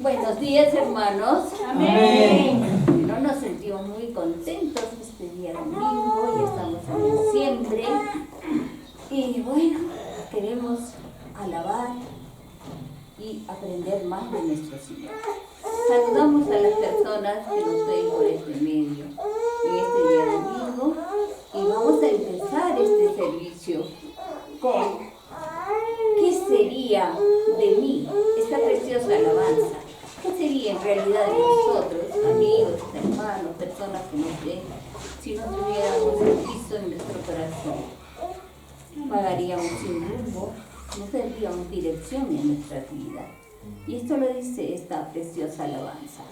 Buenos días, hermanos. Amén. Bueno, nos sentimos muy contentos este día domingo, ya estamos en diciembre. Y bueno, queremos alabar y aprender más de nuestro Señor. Saludamos a las personas que nos ven por este medio en este día domingo y vamos a empezar este servicio con ¿qué sería de mí? Esta preciosa alabanza. ¿Qué sería en realidad de nosotros, amigos, hermanos, personas que nos ven, si no tuviéramos el Cristo en nuestro corazón? Vagaríamos sin rumbo, no tendríamos dirección en nuestra vida. Y esto lo dice esta preciosa alabanza.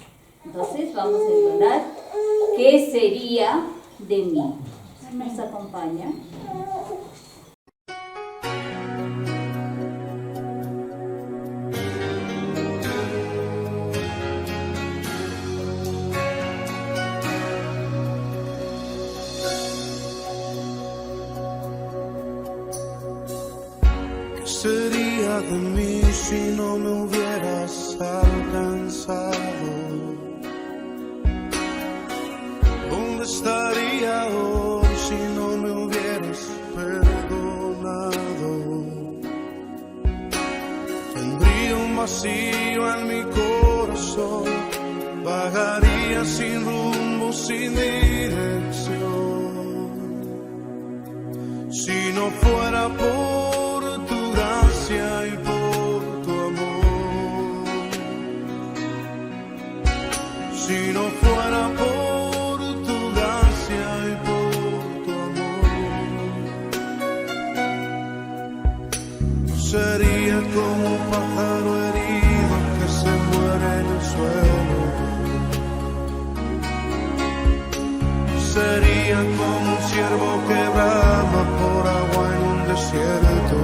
Entonces vamos a entonar ¿qué sería de mí? ¿Nos acompaña? Sería de mí si no me hubieras alcanzado? ¿Dónde estaría hoy si no me hubieras perdonado? Tendría un vacío en mi corazón, vagaría sin rumbo, sin dirección. Si no fuera por y por tu amor, si no fuera por tu gracia y por tu amor, sería como un pájaro herido que se muere en el suelo, sería como un ciervo que brama por agua en un desierto.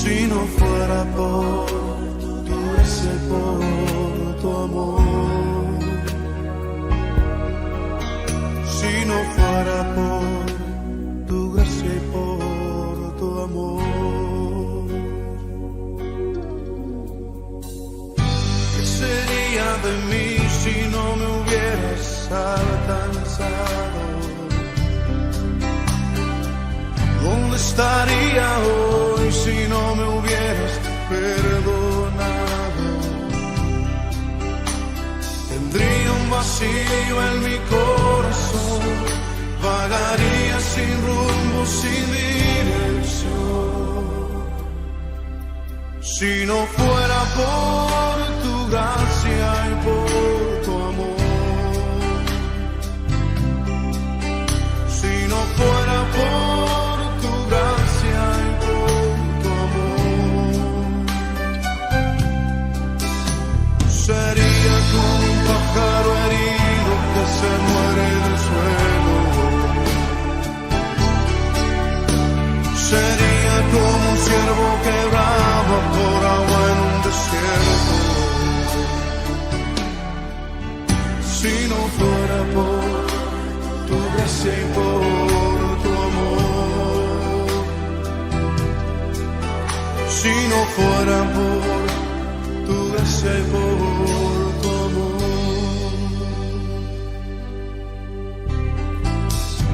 Si no fuera por tu gracia y por tu amor, si no fuera por tu gracia y por tu amor, ¿qué sería de mí si no me hubieras alcanzado? ¿Dónde estaría hoy si no me hubieras perdonado? Tendría un vacío en mi corazón, vagaría sin rumbo, sin dirección. Si no fuera por tu gracia y por tu amor, si no fuera por sería como un pájaro herido que se muere en el suelo, sería como un ciervo que brama por agua en un desierto. Si no fuera por tu gracia y por tu amor, si no fuera por tu gracia y por tu amor.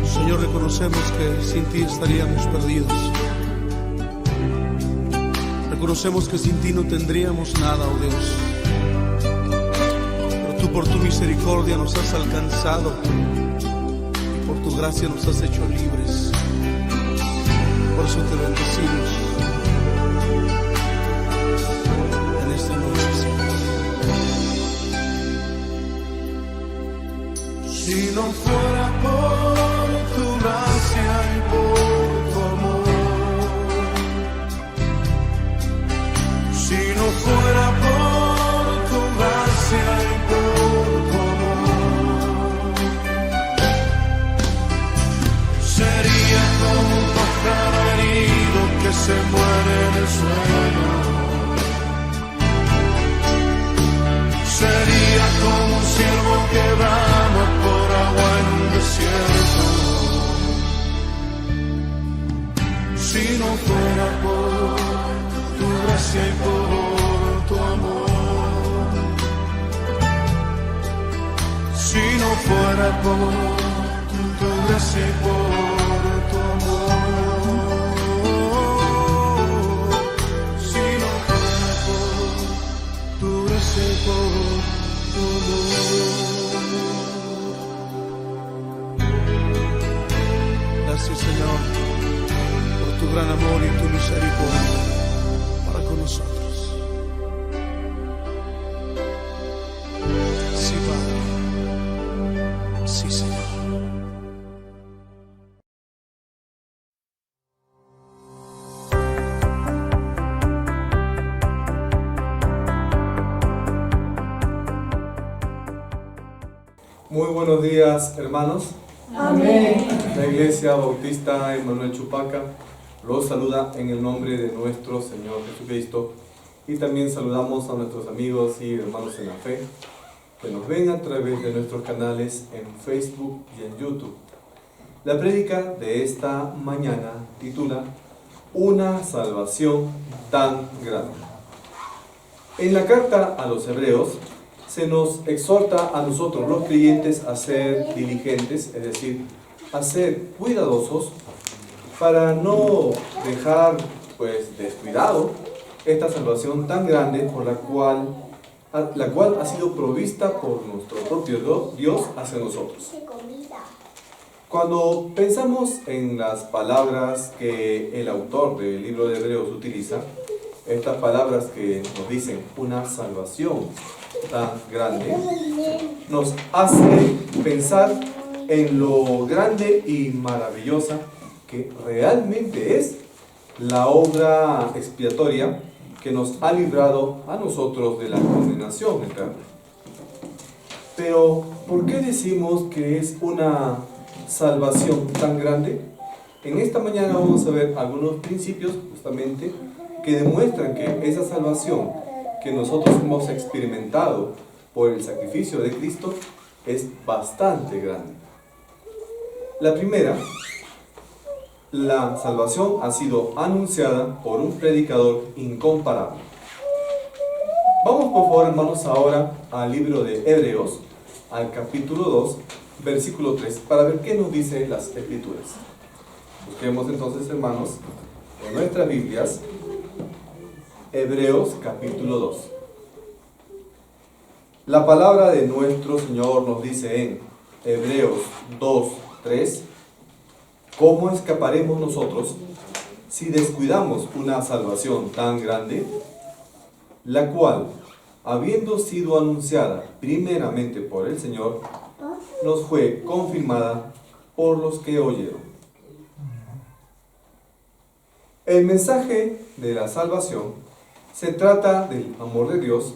Señor, reconocemos que sin ti estaríamos perdidos. Reconocemos que sin ti no tendríamos nada, oh Dios. Pero tú por tu misericordia nos has alcanzado y por tu gracia nos has hecho libres. Por eso te bendecimos. Si no fuera por tu gracia y por tu amor, si no fuera por tu gracia y por tu amor, sería como un pájaro herido que se muere en el suelo, sería como un ciervo que brama por agua en un desierto. Si no fuera por tu gracia gracia y por tu amor. Si no fuera por tu gracia y por tu amor, si no fuera por tu gracia y por tu amor. Gracias, Señor, por tu gran amor y tu misericordia para con nosotros. Sí, Padre. Sí, Señor. Muy buenos días, hermanos. Amén. La Iglesia Bautista Emmanuel Chupaca los saluda en el nombre de nuestro Señor Jesucristo, y también saludamos a nuestros amigos y hermanos en la fe que nos ven a través de nuestros canales en Facebook y en YouTube. La prédica de esta mañana titula Una salvación tan grande. En la carta a los Hebreos se nos exhorta a nosotros los creyentes a ser diligentes, es decir, a ser cuidadosos para no dejar descuidado esta salvación tan grande por la cual ha sido provista por nuestro propio Dios hacia nosotros. Cuando pensamos en las palabras que el autor del libro de Hebreos utiliza, estas palabras que nos dicen una salvación tan grande, nos hace pensar en lo grande y maravillosa que realmente es la obra expiatoria que nos ha librado a nosotros de la condenación eterna. Pero, ¿por qué decimos que es una salvación tan grande? En esta mañana vamos a ver algunos principios justamente que demuestran que esa salvación que nosotros hemos experimentado por el sacrificio de Cristo es bastante grande. La primera, la salvación ha sido anunciada por un predicador incomparable. Vamos por favor, hermanos, ahora al libro de Hebreos, al capítulo 2, versículo 3, para ver qué nos dicen las Escrituras. Busquemos entonces, hermanos, en nuestras Biblias, Hebreos capítulo 2. La palabra de nuestro Señor nos dice en Hebreos 2, 3, ¿cómo escaparemos nosotros si descuidamos una salvación tan grande, la cual, habiendo sido anunciada primeramente por el Señor, nos fue confirmada por los que oyeron? El mensaje de la salvación se trata del amor de Dios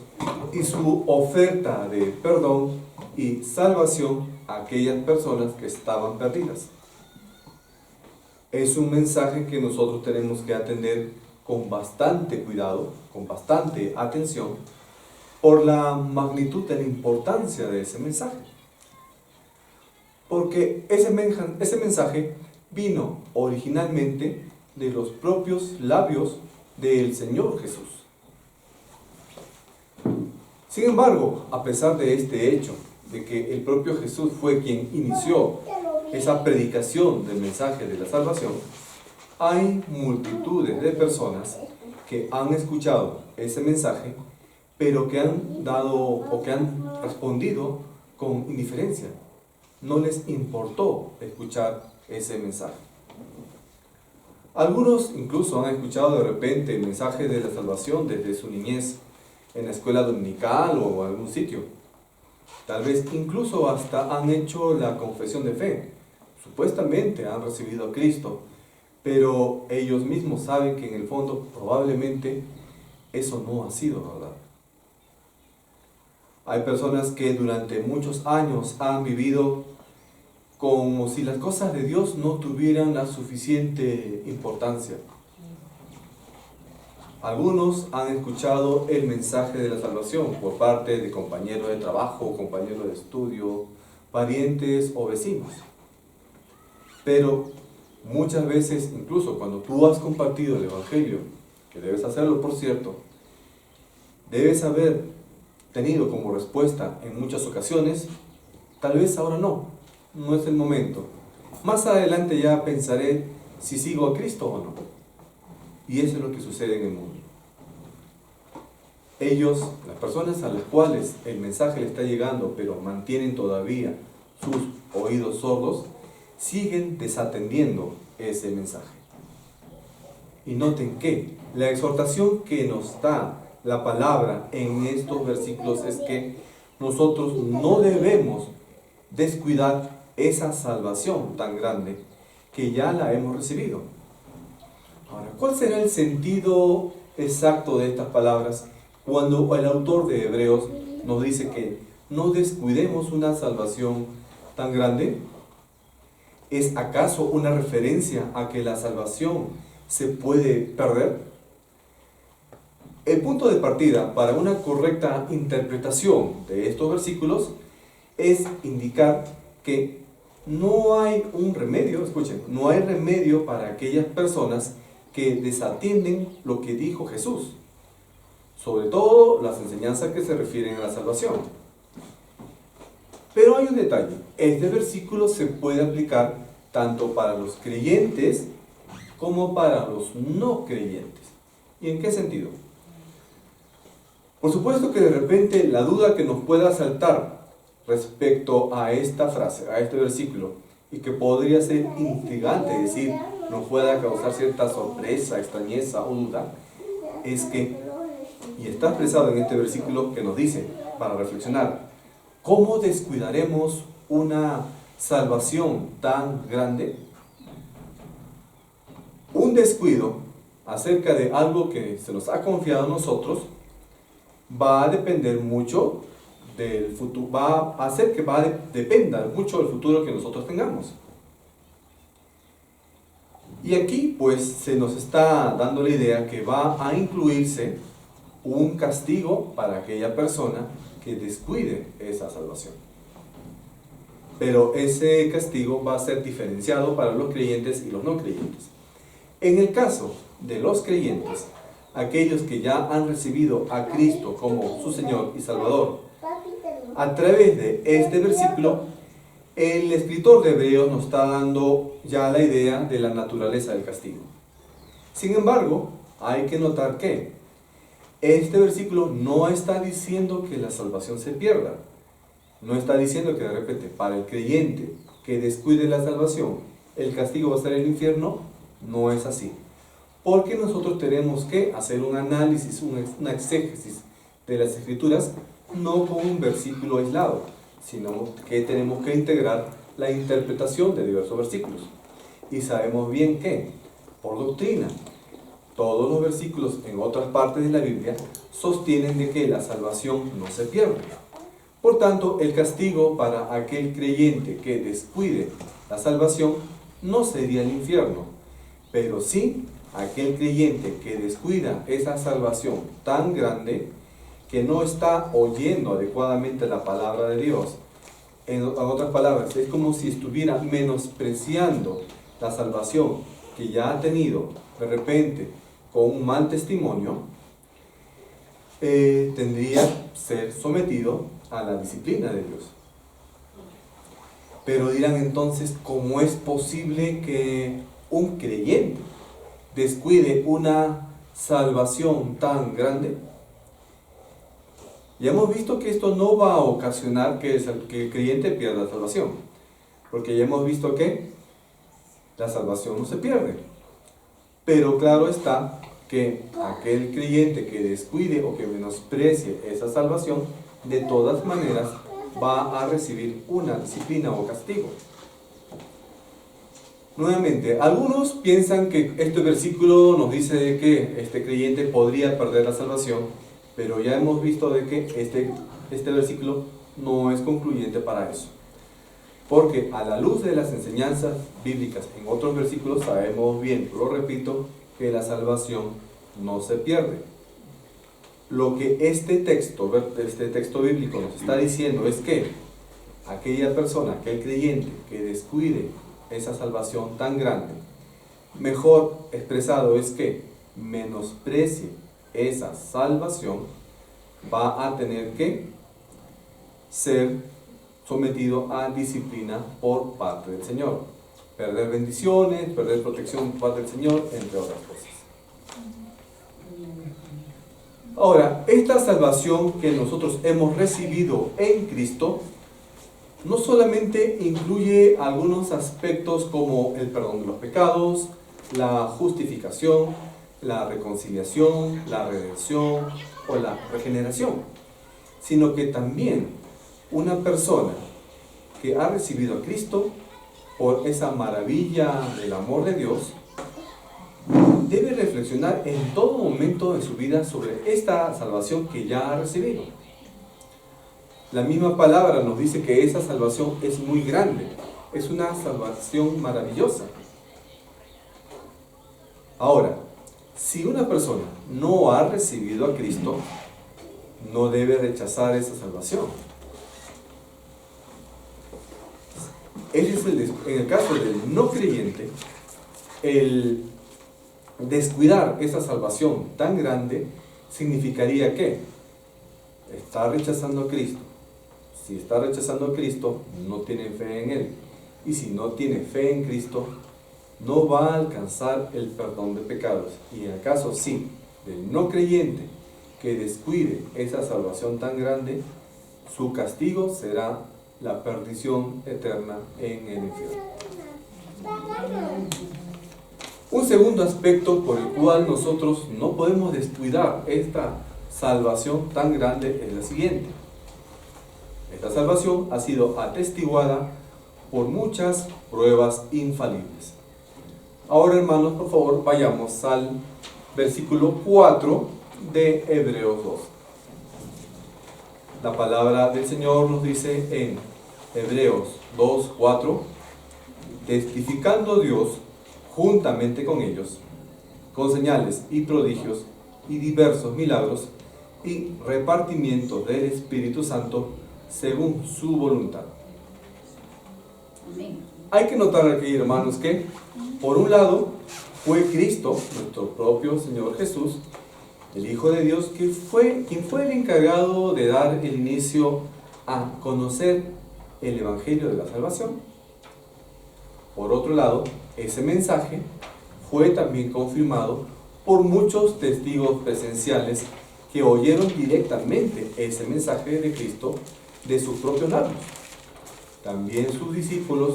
y su oferta de perdón y salvación a aquellas personas que estaban perdidas. Es un mensaje que nosotros tenemos que atender con bastante cuidado, con bastante atención, por la magnitud de la importancia de ese mensaje. Porque ese mensaje vino originalmente de los propios labios del Señor Jesús. Sin embargo, a pesar de este hecho, de que el propio Jesús fue quien inició esa predicación del mensaje de la salvación, hay multitudes de personas que han escuchado ese mensaje, pero que han dado o que han respondido con indiferencia. No les importó escuchar ese mensaje. Algunos incluso han escuchado de repente el mensaje de la salvación desde su niñez, en la escuela dominical o en algún sitio. Tal vez incluso hasta han hecho la confesión de fe. Supuestamente han recibido a Cristo, pero ellos mismos saben que en el fondo probablemente eso no ha sido verdad. Hay personas que durante muchos años han vivido como si las cosas de Dios no tuvieran la suficiente importancia. Algunos han escuchado el mensaje de la salvación por parte de compañeros de trabajo, compañeros de estudio, parientes o vecinos. Pero muchas veces, incluso cuando tú has compartido el Evangelio que debes hacerlo por cierto, debes haber tenido como respuesta en muchas ocasiones, tal vez ahora no es el momento. Más adelante ya pensaré si sigo a Cristo o no. Y eso es lo que sucede en el mundo. Ellos, las personas a las cuales el mensaje le está llegando, pero mantienen todavía sus oídos sordos, siguen desatendiendo ese mensaje. Y noten que la exhortación que nos da la palabra en estos versículos es que nosotros no debemos descuidar esa salvación tan grande que ya la hemos recibido. Ahora, ¿cuál será el sentido exacto de estas palabras cuando el autor de Hebreos nos dice que no descuidemos una salvación tan grande? ¿Es acaso una referencia a que la salvación se puede perder? El punto de partida para una correcta interpretación de estos versículos es indicar que no hay un remedio, escuchen, no hay remedio para aquellas personas que desatienden lo que dijo Jesús, sobre todo las enseñanzas que se refieren a la salvación. Pero hay un detalle, este versículo se puede aplicar tanto para los creyentes como para los no creyentes. ¿Y en qué sentido? Por supuesto que de repente la duda que nos pueda saltar respecto a esta frase, a este versículo, y que podría ser intrigante, es decir, nos pueda causar cierta sorpresa, extrañeza o duda, es que, y está expresado en este versículo que nos dice, para reflexionar, ¿cómo descuidaremos una salvación tan grande? Un descuido acerca de algo que se nos ha confiado a nosotros va a depender mucho del futuro, va a hacer que dependa mucho del futuro que nosotros tengamos. Y aquí pues se nos está dando la idea que va a incluirse un castigo para aquella persona que descuide esa salvación. Pero ese castigo va a ser diferenciado para los creyentes y los no creyentes. En el caso de los creyentes, aquellos que ya han recibido a Cristo como su Señor y Salvador, a través de este versículo, el escritor de Hebreos nos está dando ya la idea de la naturaleza del castigo. Sin embargo, hay que notar que este versículo no está diciendo que la salvación se pierda. No está diciendo que de repente para el creyente que descuide la salvación, el castigo va a estar en el infierno. No es así. Porque nosotros tenemos que hacer un análisis, una exégesis de las Escrituras, no con un versículo aislado, sino que tenemos que integrar la interpretación de diversos versículos. Y sabemos bien que, por doctrina, todos los versículos en otras partes de la Biblia sostienen de que la salvación no se pierde. Por tanto, el castigo para aquel creyente que descuide la salvación no sería el infierno, pero sí aquel creyente que descuida esa salvación tan grande que no está oyendo adecuadamente la palabra de Dios. En otras palabras, es como si estuviera menospreciando la salvación que ya ha tenido de repente con un mal testimonio, tendría que ser sometido a la disciplina de Dios. Pero dirán entonces, ¿cómo es posible que un creyente descuide una salvación tan grande? Ya hemos visto que esto no va a ocasionar que el creyente pierda la salvación, porque ya hemos visto que la salvación no se pierde. Pero claro está que aquel creyente que descuide o que menosprecie esa salvación, de todas maneras va a recibir una disciplina o castigo. Nuevamente, algunos piensan que este versículo nos dice de que este creyente podría perder la salvación, pero ya hemos visto de que este versículo no es concluyente para eso. Porque a la luz de las enseñanzas bíblicas en otros versículos sabemos bien, lo repito, que la salvación no se pierde. Lo que este texto bíblico nos está diciendo es que aquella persona, aquel creyente que descuide esa salvación tan grande, mejor expresado es que menosprecie esa salvación, va a tener que ser sometido a disciplina por parte del Señor. Perder bendiciones, perder protección por parte del Señor, entre otras cosas. Ahora, esta salvación que nosotros hemos recibido en Cristo no solamente incluye algunos aspectos como el perdón de los pecados, la justificación, la reconciliación, la redención o la regeneración, sino que también una persona que ha recibido a Cristo por esa maravilla del amor de Dios debe reflexionar en todo momento de su vida sobre esta salvación que ya ha recibido. La misma palabra nos dice que esa salvación es muy grande, es una salvación maravillosa. Ahora, si una persona no ha recibido a Cristo, no debe rechazar esa salvación. En el caso del no creyente, el descuidar esa salvación tan grande significaría que está rechazando a Cristo. Si está rechazando a Cristo, no tiene fe en Él. Y si no tiene fe en Cristo, no va a alcanzar el perdón de pecados. Y en el caso sí, del no creyente que descuide esa salvación tan grande, su castigo será la perdición eterna en el infierno. Un segundo aspecto por el cual nosotros no podemos descuidar esta salvación tan grande es la siguiente. Esta salvación ha sido atestiguada por muchas pruebas infalibles. Ahora, hermanos, por favor, vayamos al versículo 4 de Hebreos 2. La palabra del Señor nos dice en Hebreos 2:4, testificando Dios juntamente con ellos, con señales y prodigios y diversos milagros y repartimiento del Espíritu Santo según su voluntad. Amén. Hay que notar aquí, hermanos, que por un lado fue Cristo, nuestro propio Señor Jesús, el Hijo de Dios, quien fue el encargado de dar el inicio a conocer el Evangelio de la salvación. Por otro lado, ese mensaje fue también confirmado por muchos testigos presenciales que oyeron directamente ese mensaje de Cristo de sus propios labios. También sus discípulos,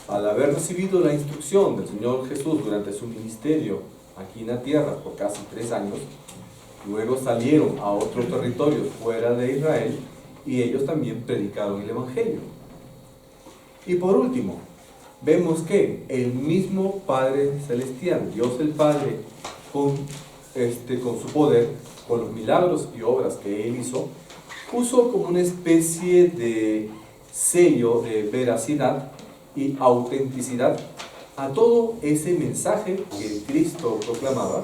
al haber recibido la instrucción del Señor Jesús durante su ministerio aquí en la tierra por casi 3 años, luego salieron a otros territorios fuera de Israel y ellos también predicaron el Evangelio. Y por último, vemos que el mismo Padre Celestial, Dios el Padre, con su poder, con los milagros y obras que Él hizo, puso como una especie de sello de veracidad y autenticidad a todo ese mensaje que Cristo proclamaba,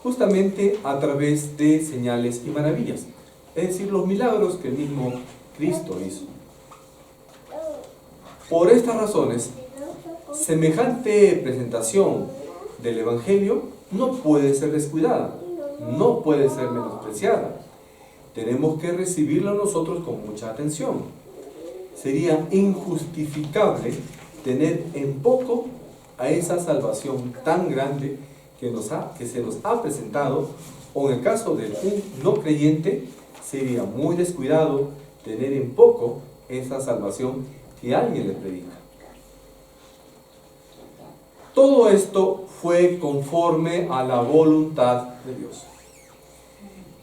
justamente a través de señales y maravillas, es decir, los milagros que el mismo Cristo hizo. Por estas razones, semejante presentación del Evangelio no puede ser descuidada, no puede ser menospreciada. Tenemos que recibirlo nosotros con mucha atención. Sería injustificable tener en poco a esa salvación tan grande que se nos ha presentado, o en el caso de un no creyente, sería muy descuidado tener en poco esa salvación que alguien le predica. Todo esto fue conforme a la voluntad de Dios.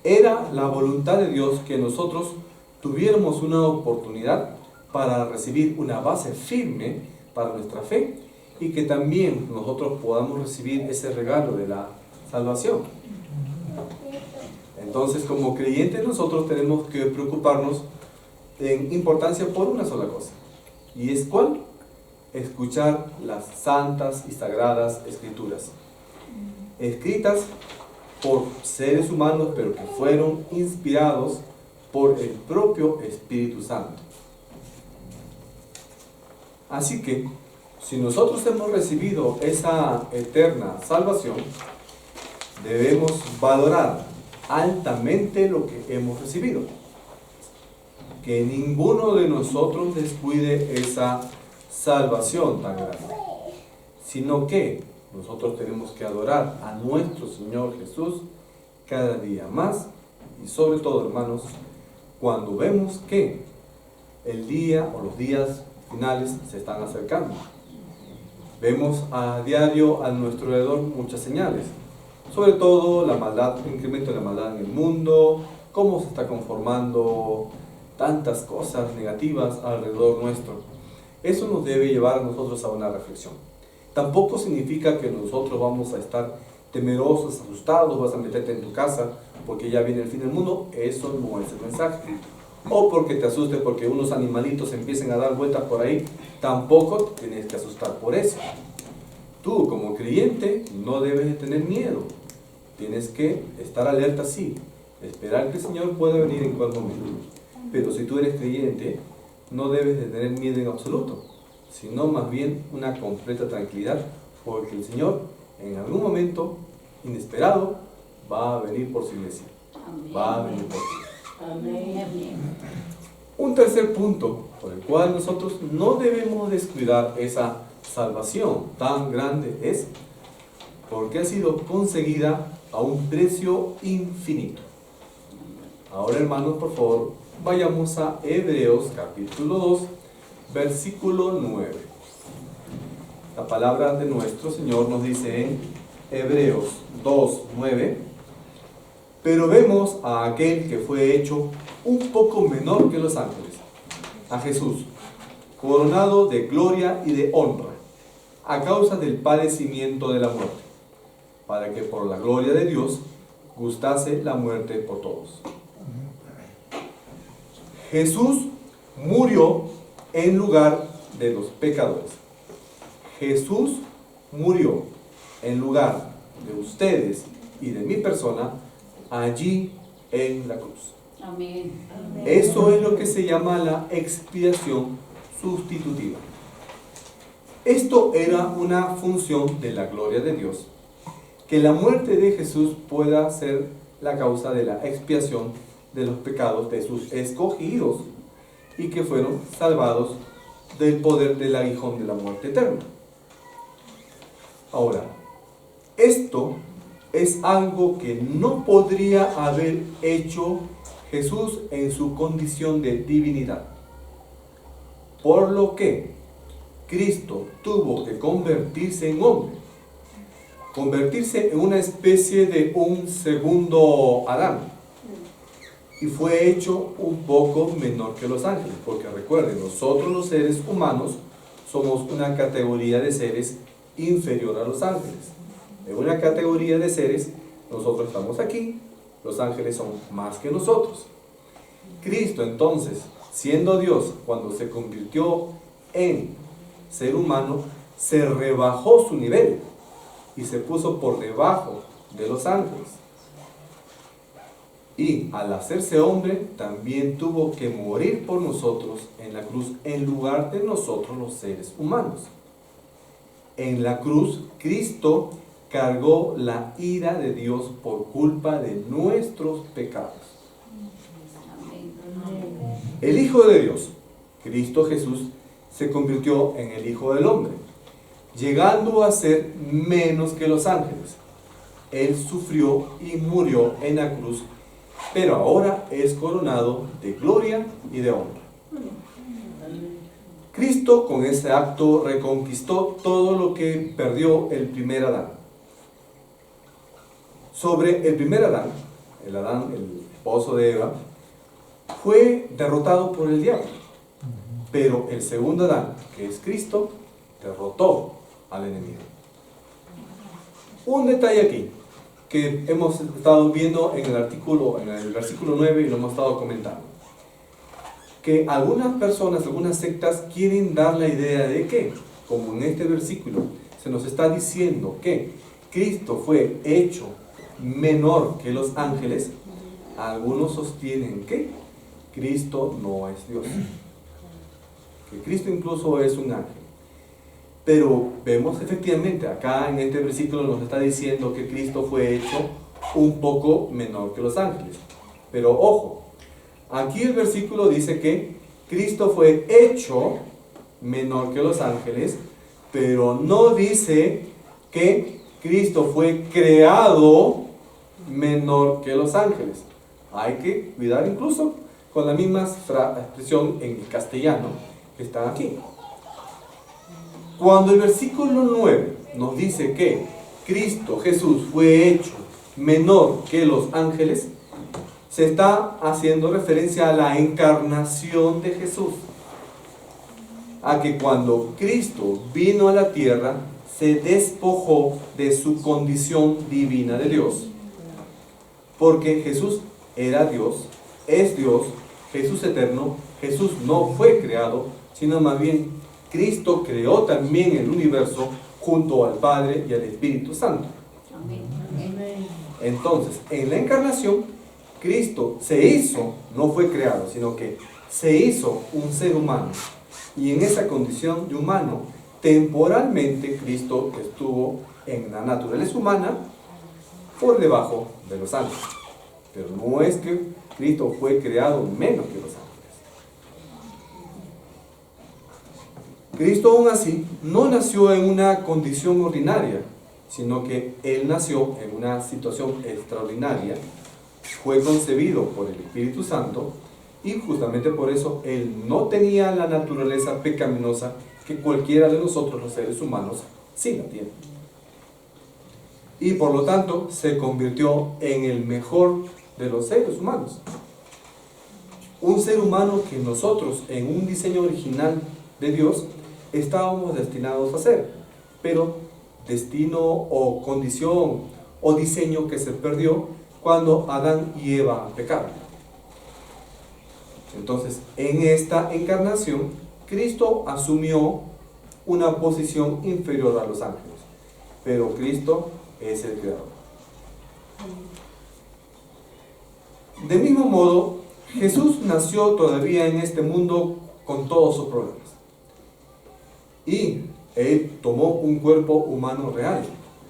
Era la voluntad de Dios que nosotros tuviéramos una oportunidad para recibir una base firme para nuestra fe y que también nosotros podamos recibir ese regalo de la salvación. Entonces, como creyentes, nosotros tenemos que preocuparnos en importancia por una sola cosa. ¿Y es cuál? Escuchar las santas y sagradas escrituras, escritas por seres humanos, pero que fueron inspirados por el propio Espíritu Santo. Así que, si nosotros hemos recibido esa eterna salvación, debemos valorar altamente lo que hemos recibido. Que ninguno de nosotros descuide esa salvación tan grande, sino que nosotros tenemos que adorar a nuestro Señor Jesús cada día más, y sobre todo, hermanos, cuando vemos que el día o los días finales se están acercando. Vemos a diario a nuestro alrededor muchas señales, sobre todo la maldad, el incremento de la maldad en el mundo, cómo se está conformando tantas cosas negativas alrededor nuestro. Eso nos debe llevar a nosotros a una reflexión. Tampoco significa que nosotros vamos a estar temerosos, asustados, vas a meterte en tu casa porque ya viene el fin del mundo. Eso no es el mensaje. O porque te asustes porque unos animalitos empiecen a dar vueltas por ahí. Tampoco tienes que asustar por eso. Tú, como creyente, no debes de tener miedo. Tienes que estar alerta, sí. Esperar que el Señor pueda venir en cualquier momento. Pero si tú eres creyente, no debes de tener miedo en absoluto, sino más bien una completa tranquilidad, porque el Señor en algún momento inesperado va a venir por su iglesia. Amén. Va a venir por ti. Amén. Un tercer punto por el cual nosotros no debemos descuidar esa salvación tan grande es porque ha sido conseguida a un precio infinito. Ahora, hermanos, por favor, vayamos a Hebreos capítulo 2, versículo 9. La palabra de nuestro Señor nos dice en Hebreos 2, 9: pero vemos a aquel que fue hecho un poco menor que los ángeles, a Jesús, coronado de gloria y de honra, a causa del padecimiento de la muerte, para que por la gloria de Dios gustase la muerte por todos. Jesús murió en lugar de los pecadores. Jesús murió en lugar de ustedes y de mi persona allí en la cruz. Amén. Eso es lo que se llama la expiación sustitutiva. Esto era una función de la gloria de Dios, que la muerte de Jesús pueda ser la causa de la expiación de los pecados de sus escogidos y que fueron salvados del poder del aguijón de la muerte eterna. Ahora, esto es algo que no podría haber hecho Jesús en su condición de divinidad, por lo que Cristo tuvo que convertirse en hombre, convertirse en una especie de un segundo Adán, y fue hecho un poco menor que los ángeles, porque recuerden, nosotros los seres humanos somos una categoría de seres inferior a los ángeles. En una categoría de seres, nosotros estamos aquí, los ángeles son más que nosotros. Cristo entonces, siendo Dios, cuando se convirtió en ser humano, se rebajó su nivel y se puso por debajo de los ángeles. Y al hacerse hombre, también tuvo que morir por nosotros en la cruz, en lugar de nosotros los seres humanos. En la cruz, Cristo cargó la ira de Dios por culpa de nuestros pecados. El Hijo de Dios, Cristo Jesús, se convirtió en el Hijo del Hombre, llegando a ser menos que los ángeles. Él sufrió y murió en la cruz, pero ahora es coronado de gloria y de honra. Cristo con ese acto reconquistó todo lo que perdió el primer Adán. Sobre el primer Adán, el esposo de Eva, fue derrotado por el diablo. Pero el segundo Adán, que es Cristo, derrotó al enemigo. Un detalle aquí que hemos estado viendo en el versículo 9 y lo hemos estado comentando. Que algunas personas, algunas sectas quieren dar la idea de que, como en este versículo se nos está diciendo que Cristo fue hecho menor que los ángeles, algunos sostienen que Cristo no es Dios, que Cristo incluso es un ángel. Pero vemos efectivamente, acá en este versículo nos está diciendo que Cristo fue hecho un poco menor que los ángeles. Pero ojo, aquí el versículo dice que Cristo fue hecho menor que los ángeles, pero no dice que Cristo fue creado menor que los ángeles. Hay que cuidar incluso con la misma expresión en castellano que está aquí. Cuando el versículo 9 nos dice que Cristo Jesús fue hecho menor que los ángeles, se está haciendo referencia a la encarnación de Jesús. A que cuando Cristo vino a la tierra, se despojó de su condición divina de Dios. Porque Jesús era Dios, es Dios, Jesús eterno. Jesús no fue creado, sino más bien Cristo creó también el universo junto al Padre y al Espíritu Santo. Entonces, en la encarnación, Cristo se hizo, no fue creado, sino que se hizo un ser humano. Y en esa condición de humano, temporalmente Cristo estuvo en la naturaleza humana por debajo de los ángeles. Pero no es que Cristo fue creado menos que los ángeles. Cristo aún así no nació en una condición ordinaria, sino que Él nació en una situación extraordinaria, fue concebido por el Espíritu Santo y justamente por eso Él no tenía la naturaleza pecaminosa que cualquiera de nosotros los seres humanos sí la tiene. Y por lo tanto se convirtió en el mejor de los seres humanos. Un ser humano que nosotros en un diseño original de Dios estábamos destinados a ser, pero destino o condición o diseño que se perdió cuando Adán y Eva pecaron. Entonces, en esta encarnación, Cristo asumió una posición inferior a los ángeles, pero Cristo es el creador. De mismo modo, Jesús nació todavía en este mundo con todos sus problemas. Y Él tomó un cuerpo humano real,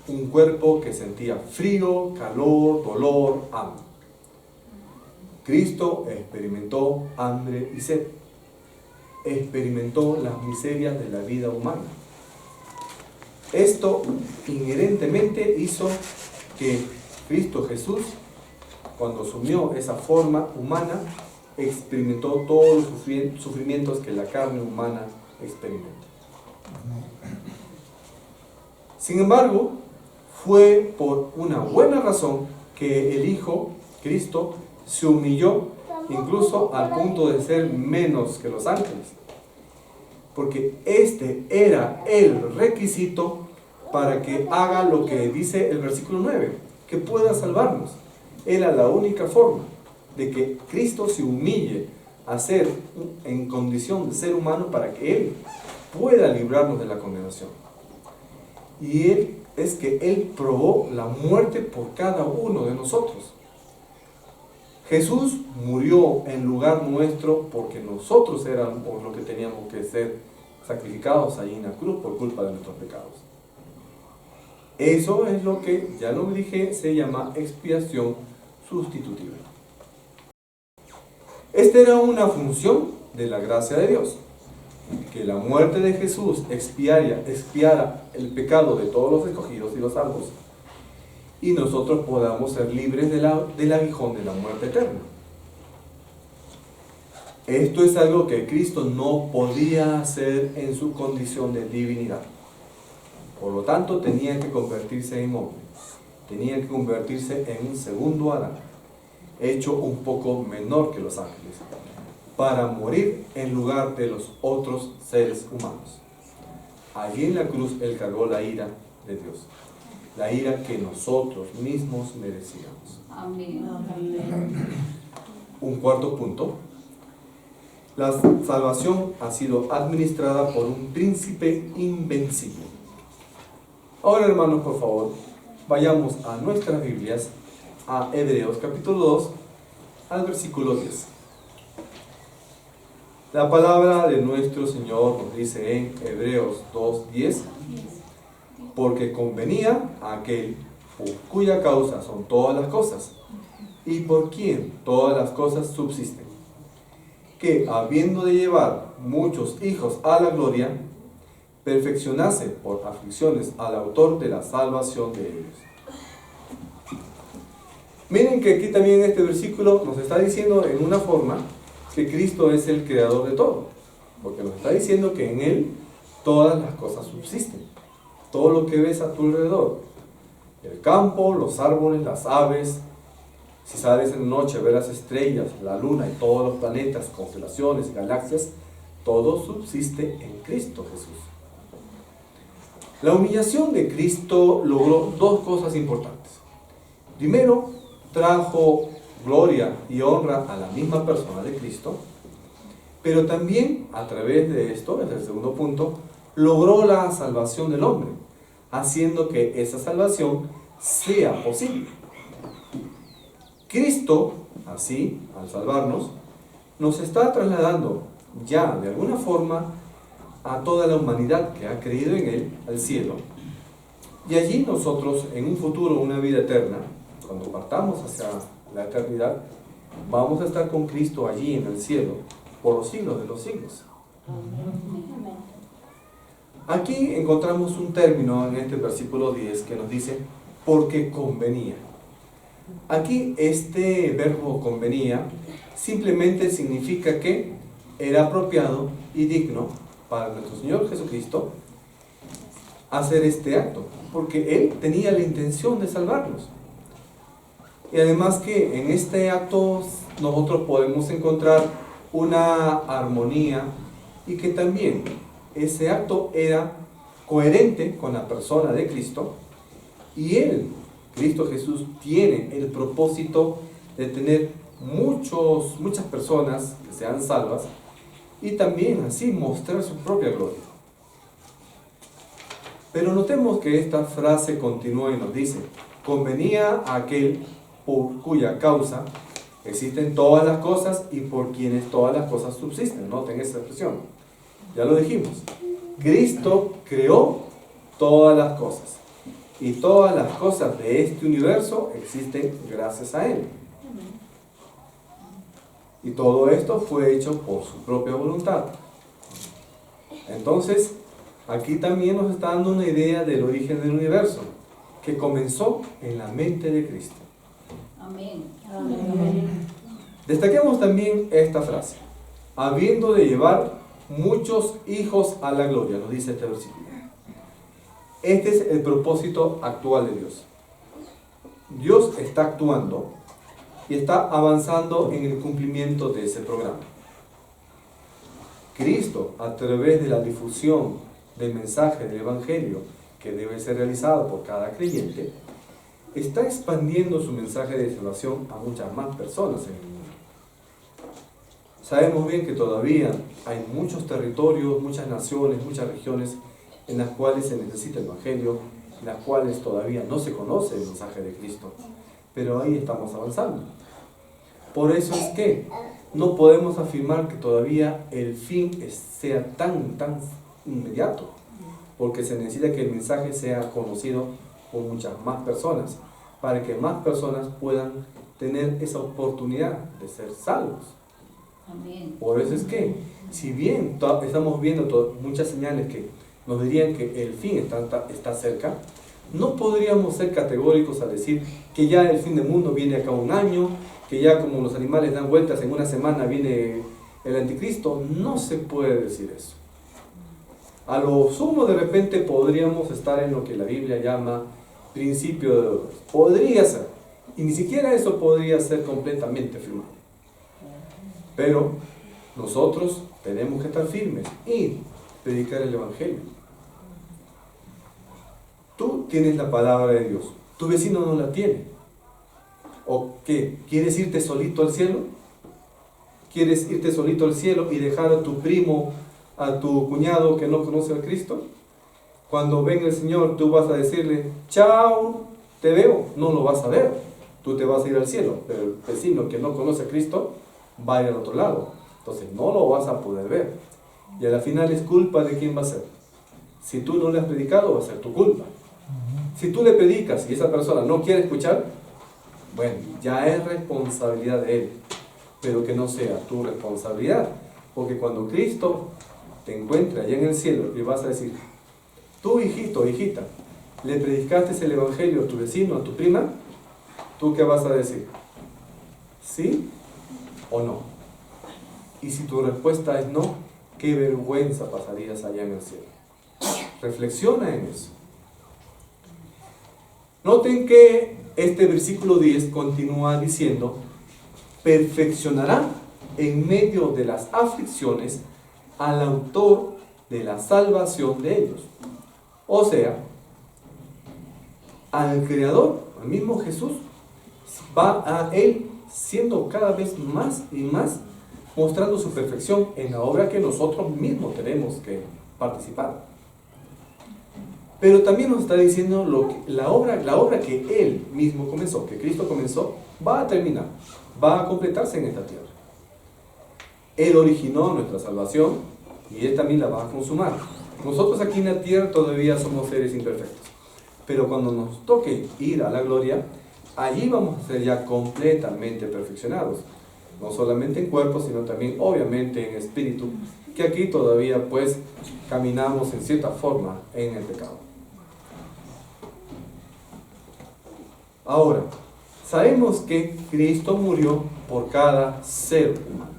un cuerpo que sentía frío, calor, dolor, hambre. Cristo experimentó hambre y sed, experimentó las miserias de la vida humana. Esto inherentemente hizo que Cristo Jesús, cuando asumió esa forma humana, experimentó todos los sufrimientos que la carne humana experimenta. Sin embargo, fue por una buena razón que el Hijo, Cristo, se humilló incluso al punto de ser menos que los ángeles. Porque este era el requisito para que haga lo que dice el versículo 9, que pueda salvarnos. Era la única forma de que Cristo se humille a ser en condición de ser humano para que Él pueda librarnos de la condenación. Y es que Él probó la muerte por cada uno de nosotros. Jesús murió en lugar nuestro porque nosotros éramos los que teníamos que ser sacrificados allí en la cruz por culpa de nuestros pecados. Eso es lo que, ya lo dije, se llama expiación sustitutiva. Esta era una función de la gracia de Dios, que la muerte de Jesús expiara el pecado de todos los escogidos y los salvos, y nosotros podamos ser libres del aguijón de la muerte eterna. Esto es algo que Cristo no podía hacer en su condición de divinidad. Por lo tanto, tenía que convertirse en hombre. Tenía que convertirse en un segundo Adán, hecho un poco menor que los ángeles, para morir en lugar de los otros seres humanos. Allí en la cruz Él cargó la ira de Dios, la ira que nosotros mismos merecíamos. Amén. Un cuarto punto: la salvación ha sido administrada por un príncipe invencible. Ahora, hermanos, por favor, vayamos a nuestras Biblias, a Hebreos capítulo 2, al versículo 10. La palabra de nuestro Señor nos dice en Hebreos 2:10, porque convenía a aquel por cuya causa son todas las cosas, y por quien todas las cosas subsisten, que habiendo de llevar muchos hijos a la gloria, perfeccionase por aflicciones al autor de la salvación de ellos. Miren que aquí también en este versículo nos está diciendo en una forma que Cristo es el creador de todo, porque nos está diciendo que en Él todas las cosas subsisten, todo lo que ves a tu alrededor, el campo, los árboles, las aves, si sales en la noche a ver las estrellas, la luna y todos los planetas, constelaciones, galaxias, todo subsiste en Cristo Jesús. La humillación de Cristo logró dos cosas importantes. Primero, trajo gloria y honra a la misma persona de Cristo, pero también a través de esto, es el segundo punto, logró la salvación del hombre, haciendo que esa salvación sea posible. Cristo, así, al salvarnos, nos está trasladando ya de alguna forma a toda la humanidad que ha creído en Él al cielo, y allí nosotros en un futuro, una vida eterna, cuando partamos hacia la eternidad, vamos a estar con Cristo allí en el cielo por los siglos de los siglos. Aquí encontramos un término en este versículo 10 que nos dice porque convenía. Aquí este verbo convenía simplemente significa que era apropiado y digno para nuestro Señor Jesucristo hacer este acto, porque Él tenía la intención de salvarnos. Y además que en este acto nosotros podemos encontrar una armonía y que también ese acto era coherente con la persona de Cristo, y Él, Cristo Jesús, tiene el propósito de tener muchas personas que sean salvas y también así mostrar su propia gloria. Pero notemos que esta frase continúa y nos dice, convenía a aquel por cuya causa existen todas las cosas y por quienes todas las cosas subsisten. Noten esa expresión. Ya lo dijimos. Cristo creó todas las cosas. Y todas las cosas de este universo existen gracias a Él. Y todo esto fue hecho por su propia voluntad. Entonces, aquí también nos está dando una idea del origen del universo, que comenzó en la mente de Cristo. Amén. Destaquemos también esta frase, habiendo de llevar muchos hijos a la gloria, nos dice este versículo. Este es el propósito actual de Dios. Dios está actuando y está avanzando en el cumplimiento de ese programa. Cristo, a través de la difusión del mensaje del Evangelio, que debe ser realizado por cada creyente, está expandiendo su mensaje de salvación a muchas más personas en el mundo. Sabemos bien que todavía hay muchos territorios, muchas naciones, muchas regiones en las cuales se necesita el Evangelio, en las cuales todavía no se conoce el mensaje de Cristo, pero ahí estamos avanzando. Por eso es que no podemos afirmar que todavía el fin sea tan inmediato, porque se necesita que el mensaje sea conocido por muchas más personas, para que más personas puedan tener esa oportunidad de ser salvos. Amén. Por eso es que, si bien estamos viendo muchas señales que nos dirían que el fin está cerca, no podríamos ser categóricos al decir que ya el fin del mundo viene acá un año, que ya como los animales dan vueltas en una semana viene el anticristo. No se puede decir eso. A lo sumo de repente podríamos estar en lo que la Biblia llama principio de dolores. Podría ser, y ni siquiera eso podría ser completamente firmado. Pero nosotros tenemos que estar firmes y predicar el Evangelio. Tú tienes la palabra de Dios, tu vecino no la tiene. ¿O qué? ¿Quieres irte solito al cielo? ¿Quieres irte solito al cielo y dejar a tu primo, a tu cuñado que no conoce a Cristo? Cuando venga el Señor, tú vas a decirle, chao, te veo. No lo vas a ver. Tú te vas a ir al cielo, pero el vecino que no conoce a Cristo va a ir al otro lado. Entonces no lo vas a poder ver. Y a la final es culpa de quién va a ser. Si tú no le has predicado, va a ser tu culpa. Si tú le predicas y esa persona no quiere escuchar, bueno, ya es responsabilidad de él. Pero que no sea tu responsabilidad. Porque cuando Cristo te encuentre allá en el cielo y vas a decir, tú hijito, hijita, le predicaste el evangelio a tu vecino, a tu prima, ¿tú qué vas a decir? ¿Sí o no? Y si tu respuesta es no, qué vergüenza pasarías allá en el cielo. Reflexiona en eso. Noten que este versículo 10 continúa diciendo, perfeccionará en medio de las aflicciones al autor de la salvación de ellos. O sea, al Creador, al mismo Jesús, va a Él siendo cada vez más y más, mostrando su perfección en la obra que nosotros mismos tenemos que participar. Pero también nos está diciendo la obra que Él mismo comenzó, que Cristo comenzó, va a terminar, va a completarse en esta tierra. Él originó nuestra salvación y Él también la va a consumar. Nosotros aquí en la tierra todavía somos seres imperfectos, pero cuando nos toque ir a la gloria, allí vamos a ser ya completamente perfeccionados, no solamente en cuerpo, sino también obviamente en espíritu, que aquí todavía pues caminamos en cierta forma en el pecado. Ahora, sabemos que Cristo murió por cada ser humano.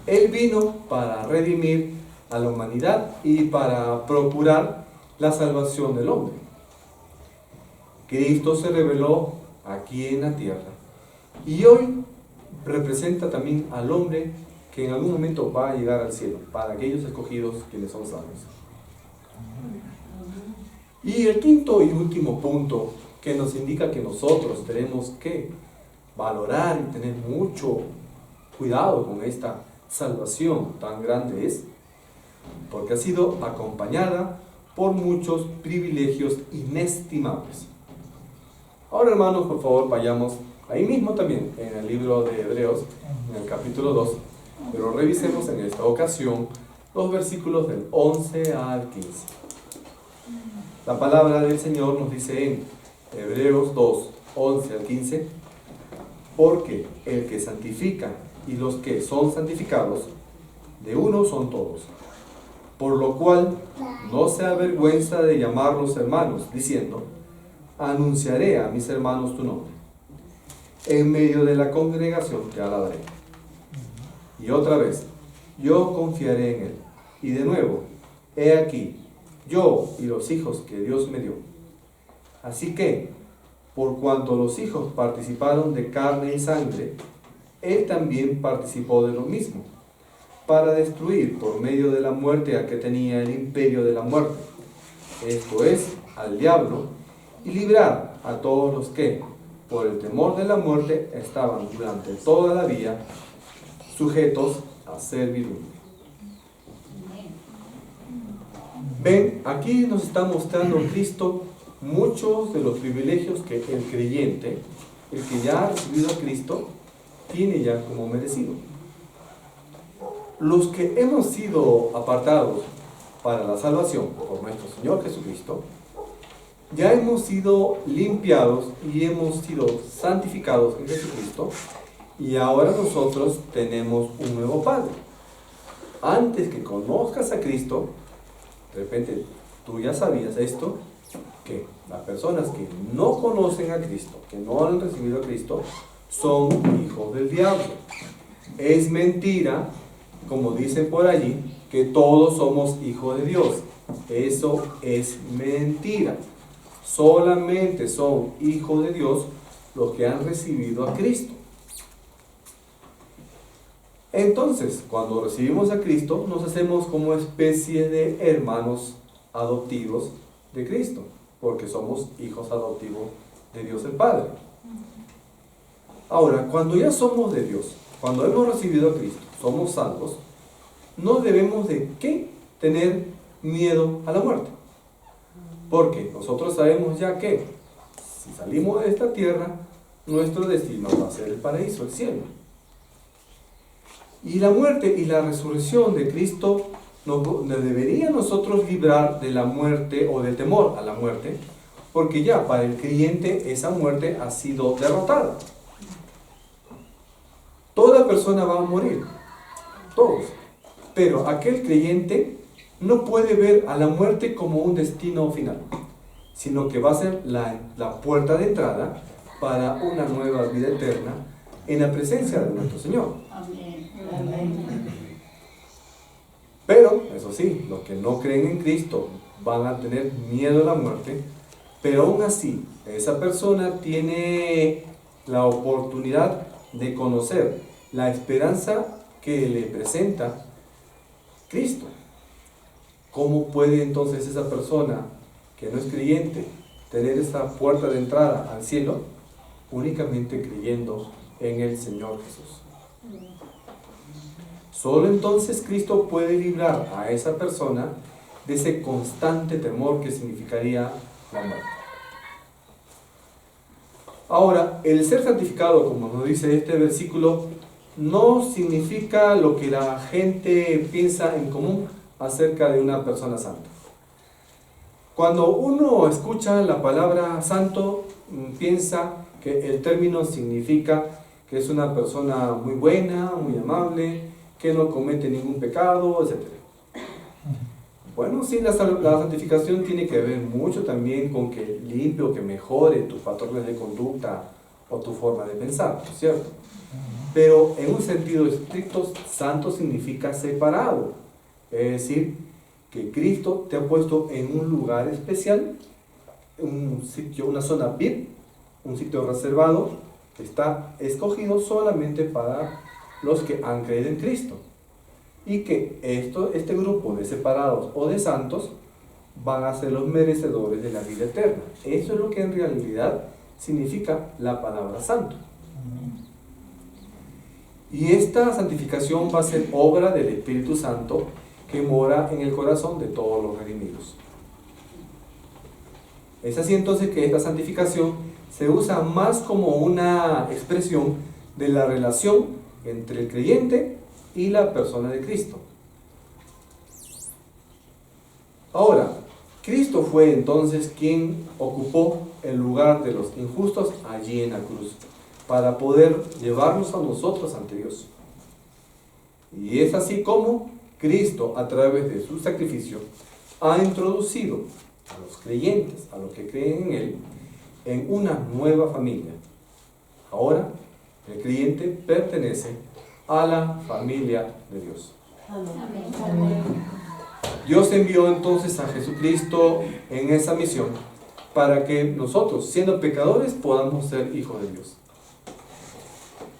Él vino para redimir a la humanidad y para procurar la salvación del hombre. Cristo se reveló aquí en la tierra y hoy representa también al hombre que en algún momento va a llegar al cielo, para aquellos escogidos quienes son salvos. Y el quinto y último punto que nos indica que nosotros tenemos que valorar y tener mucho cuidado con esta salvación tan grande es porque ha sido acompañada por muchos privilegios inestimables. Ahora, hermanos, por favor, vayamos ahí mismo también en el libro de Hebreos, en el capítulo 2, pero revisemos en esta ocasión los versículos del 11 al 15. La palabra del Señor nos dice en Hebreos 2, 11 al 15, porque el que santifica y los que son santificados, de uno son todos. Por lo cual no se avergüenza de llamarlos hermanos, diciendo, anunciaré a mis hermanos tu nombre. En medio de la congregación te alabaré. Y otra vez, yo confiaré en él. Y de nuevo, he aquí, yo y los hijos que Dios me dio. Así que, por cuanto los hijos participaron de carne y sangre, él también participó de lo mismo, para destruir por medio de la muerte al que tenía el imperio de la muerte, esto es, al diablo, y librar a todos los que, por el temor de la muerte, estaban durante toda la vida sujetos a servidumbre. Ven, aquí nos está mostrando Cristo muchos de los privilegios que el creyente, el que ya ha recibido a Cristo, tiene ya como merecido. Los que hemos sido apartados para la salvación por nuestro Señor Jesucristo, ya hemos sido limpiados y hemos sido santificados en Jesucristo, y ahora nosotros tenemos un nuevo Padre. Antes que conozcas a Cristo, de repente tú ya sabías esto, que las personas que no conocen a Cristo, que no han recibido a Cristo, son hijos del diablo. Es mentira, como dicen por allí, que todos somos hijos de Dios. Eso es mentira. Solamente son hijos de Dios los que han recibido a Cristo. Entonces, cuando recibimos a Cristo, nos hacemos como especie de hermanos adoptivos de Cristo, porque somos hijos adoptivos de Dios el Padre. Ahora, cuando ya somos de Dios, cuando hemos recibido a Cristo, somos salvos, no debemos de ¿qué? Tener miedo a la muerte. Porque nosotros sabemos ya que si salimos de esta tierra, nuestro destino va a ser el paraíso, el cielo. Y la muerte y la resurrección de Cristo nos debería nosotros librar de la muerte o del temor a la muerte, porque ya para el creyente esa muerte ha sido derrotada. Toda persona va a morir, todos, pero aquel creyente no puede ver a la muerte como un destino final, sino que va a ser la puerta de entrada para una nueva vida eterna en la presencia de nuestro Señor. Pero, eso sí, los que no creen en Cristo van a tener miedo a la muerte, pero aún así, esa persona tiene la oportunidad de conocer la esperanza que le presenta Cristo. ¿Cómo puede entonces esa persona que no es creyente tener esa puerta de entrada al cielo? Únicamente creyendo en el Señor Jesús. Solo entonces Cristo puede librar a esa persona de ese constante temor que significaría la muerte. Ahora, el ser santificado, como nos dice este versículo, no significa lo que la gente piensa en común acerca de una persona santa. Cuando uno escucha la palabra santo, piensa que el término significa que es una persona muy buena, muy amable, que no comete ningún pecado, etc. Bueno, sí, la santificación tiene que ver mucho también con que limpie o que mejore tus patrones de conducta o tu forma de pensar, ¿no es cierto? Pero en un sentido estricto, santo significa separado. Es decir, que Cristo te ha puesto en un lugar especial, un sitio, una zona VIP, un sitio reservado, que está escogido solamente para los que han creído en Cristo. Y que este grupo de separados o de santos van a ser los merecedores de la vida eterna. Eso es lo que en realidad significa la palabra santo. Y esta santificación va a ser obra del Espíritu Santo que mora en el corazón de todos los redimidos. Es así entonces que esta santificación se usa más como una expresión de la relación entre el creyente y la persona de Cristo. Ahora, Cristo fue entonces quien ocupó el lugar de los injustos allí en la cruz, para poder llevarnos a nosotros ante Dios. Y es así como Cristo, a través de su sacrificio, ha introducido a los creyentes, a los que creen en Él, en una nueva familia. Ahora, el creyente pertenece a la familia de Dios. Amén. Dios envió entonces a Jesucristo en esa misión para que nosotros, siendo pecadores, podamos ser hijos de Dios.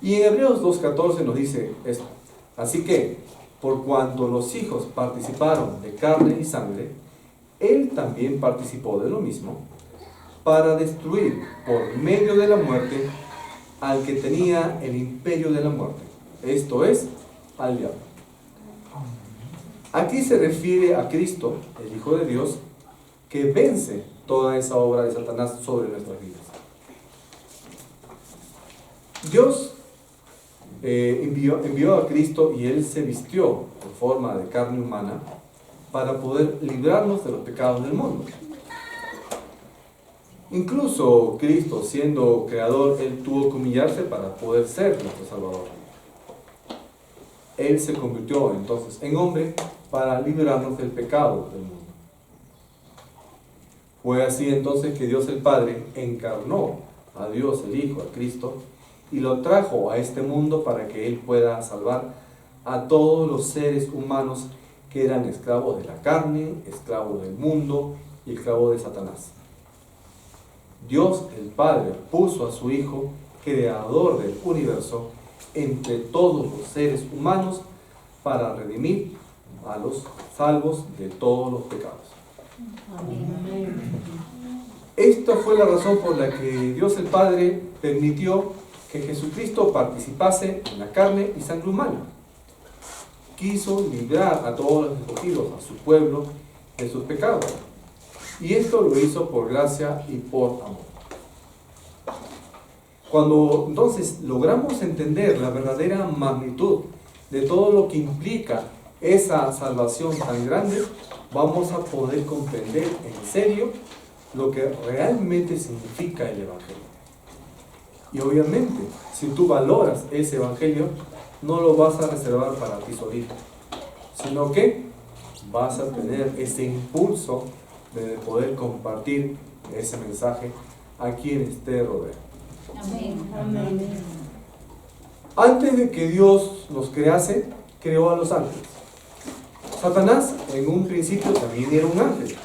Y en Hebreos 2:14 nos dice esto: así que, por cuanto los hijos participaron de carne y sangre, Él también participó de lo mismo, para destruir por medio de la muerte al que tenía el imperio de la muerte, esto es, al diablo. Aquí se refiere a Cristo, el Hijo de Dios, que vence toda esa obra de Satanás sobre nuestras vidas. Dios envió a Cristo y Él se vistió en forma de carne humana para poder librarnos de los pecados del mundo. Incluso Cristo, siendo creador, Él tuvo que humillarse para poder ser nuestro Salvador. Él se convirtió entonces en hombre para librarnos del pecado del mundo. Fue así entonces que Dios el Padre encarnó a Dios el Hijo, a Cristo, y lo trajo a este mundo para que Él pueda salvar a todos los seres humanos que eran esclavos de la carne, esclavos del mundo y esclavos de Satanás. Dios el Padre puso a su Hijo, creador del universo, entre todos los seres humanos para redimir a los salvos de todos los pecados. Amén. Esta fue la razón por la que Dios el Padre permitió que Jesucristo participase en la carne y sangre humana. Quiso librar a todos los escogidos, a su pueblo, de sus pecados. Y esto lo hizo por gracia y por amor. Cuando entonces logramos entender la verdadera magnitud de todo lo que implica esa salvación tan grande, vamos a poder comprender en serio lo que realmente significa el Evangelio. Y obviamente, si tú valoras ese Evangelio, no lo vas a reservar para ti solito, sino que vas a tener ese impulso de poder compartir ese mensaje a quienes te rodean. Amén. Amén. Antes de que Dios nos crease, creó a los ángeles. Satanás en un principio también era un ángel.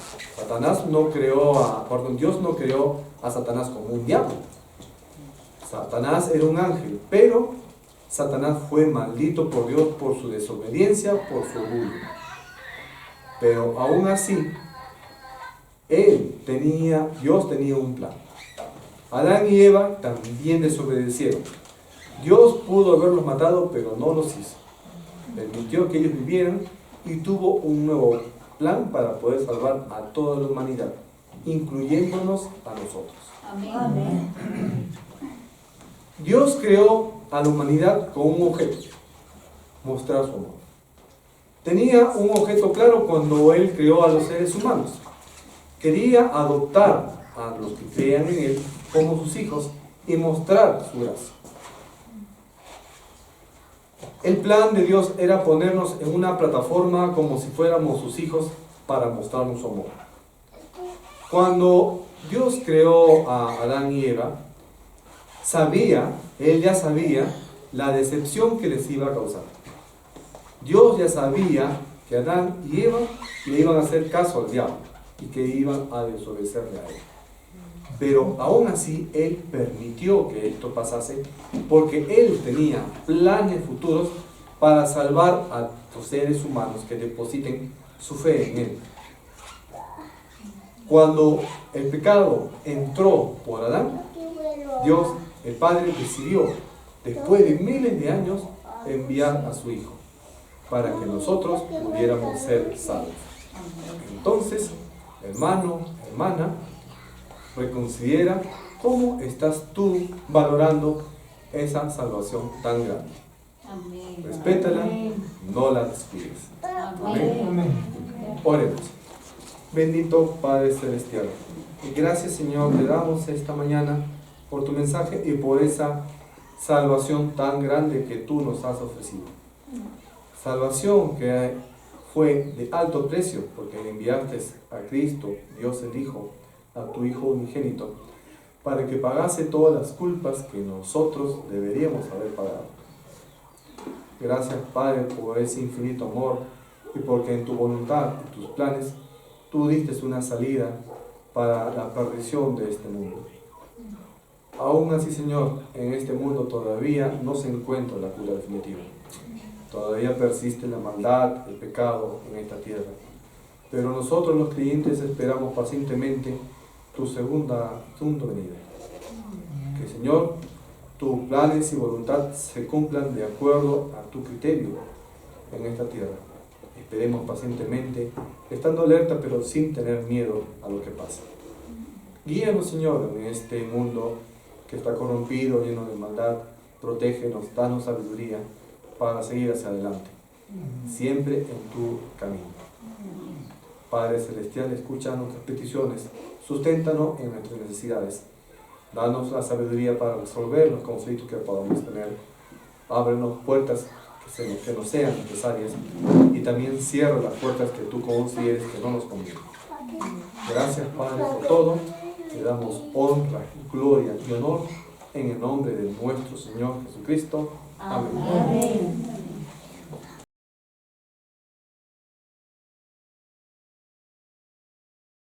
Dios no creó a Satanás como un diablo. Satanás era un ángel, pero Satanás fue maldito por Dios por su desobediencia, por su orgullo. Pero aún así, Dios tenía un plan. Adán y Eva también desobedecieron. Dios pudo haberlos matado, pero no los hizo. Permitió que ellos vivieran y tuvo un nuevo plan para poder salvar a toda la humanidad, incluyéndonos a nosotros. Amén. Dios creó a la humanidad con un objeto: mostrar su amor. Tenía un objeto claro cuando Él creó a los seres humanos. Quería adoptar a los que creían en Él como sus hijos y mostrar su gracia. El plan de Dios era ponernos en una plataforma como si fuéramos sus hijos para mostrarnos su amor. Cuando Dios creó a Adán y Eva, Él ya sabía la decepción que les iba a causar. Dios ya sabía que Adán y Eva le iban a hacer caso al diablo y que iban a desobedecerle a él. Pero aún así, Él permitió que esto pasase porque Él tenía planes futuros para salvar a los seres humanos que depositen su fe en Él. Cuando el pecado entró por Adán, Dios, el Padre, decidió, después de miles de años, enviar a su Hijo para que nosotros pudiéramos ser salvos. Entonces, hermano, hermana, reconsidera cómo estás tú valorando esa salvación tan grande. Amén. Respétala, no la descuides. Amén. Oremos. Bendito Padre Celestial, y gracias, Señor, te damos esta mañana por tu mensaje y por esa salvación tan grande que tú nos has ofrecido. Salvación que fue de alto precio, porque enviaste a Cristo, Dios el Hijo, a tu Hijo unigénito, para que pagase todas las culpas que nosotros deberíamos haber pagado. Gracias, Padre, por ese infinito amor y porque en tu voluntad, en tus planes, tú diste una salida para la perdición de este mundo. Aún así, Señor, en este mundo todavía no se encuentra la cura definitiva. Todavía persiste la maldad, el pecado en esta tierra. Pero nosotros los creyentes esperamos pacientemente tu segunda venida. Que, Señor, tus planes y voluntad se cumplan de acuerdo a tu criterio en esta tierra. Esperemos pacientemente, estando alerta pero sin tener miedo a lo que pasa. Guíanos, Señor, en este mundo que está corrompido, lleno de maldad. Protégenos, danos sabiduría para seguir hacia adelante, siempre en tu camino. Padre Celestial, escucha nuestras peticiones, susténtanos en nuestras necesidades. Danos la sabiduría para resolver los conflictos que podamos tener. Ábrenos puertas que nos sean necesarias y también cierra las puertas que tú consideres que no nos convienen. Gracias, Padre, por todo. Te damos honra, gloria y honor en el nombre de nuestro Señor Jesucristo. Amén. Amén.